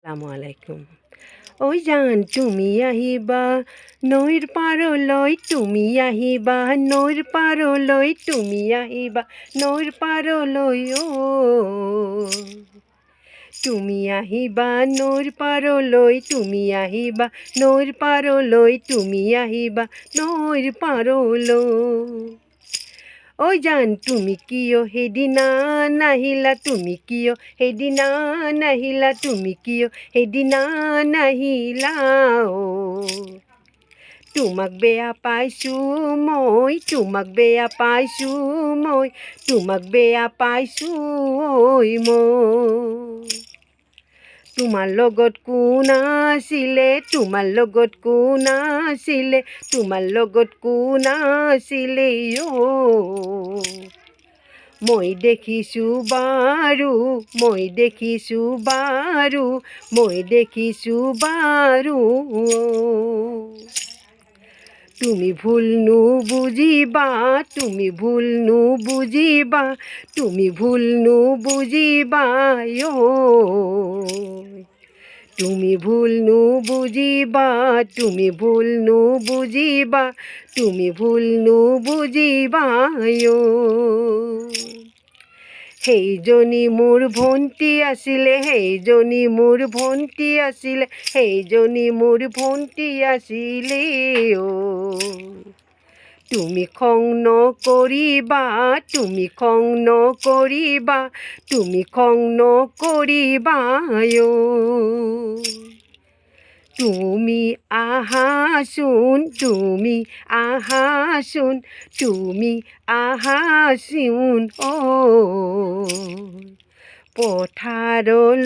আসসালামু আলাইকুম। ঐ জান তুমি আহিবা নৈৰ পাৰলৈ, তুমি আহিবা নৈৰ পাৰলৈ, তুমি আহিবা নৈৰ পাৰলৈ তুমি আহিবা নৈৰ পাৰলৈ, তুমি আহিবা নৈৰ পাৰলৈ, তুমি আহিবা নৈৰ পাৰলৈ। ঐ জান তুমি কিয় সেইদিনা নাহিলা, তুমি কিয় সেইদিনা নাহিলা, তুমি কিয় সেইদিনা নাহিলা তোমাক বেয়া পাইছোঁ মই, তোমাক বেয়া পাইছোঁ মই, তোমাক বেয়া পাইছোঁ মই। তোমাৰ লগত কোন আছিলে, তোমাৰ লগত কোন আছিলে, তোমাৰ লগত কোন আছিলে মই দেখিছোঁ বাৰু, মই দেখিছোঁ বাৰু, মই দেখিছোঁ বাৰু তুমি ভুল নুবুজিবা, তুমি ভুল নুবুজিবা, তুমি ভুল নুবুজিবা তুমি ভুল নুবুজিবা, তুমি ভুল নুবুজিবা, তুমি ভুল নুবুজিবা সেইজনী মোৰ ভণ্টি আছিলে, সেইজনী মোৰ ভণ্টি আছিলে, সেইজনী মোৰ ভণ্টি আছিলে তুমি খং নকৰিবা, তুমি খং নকৰিবা, তুমি খং নকৰিবা তুমি আহাচোন, তুমি আহাচোন, তুমি আহাচোন পথাৰলৈ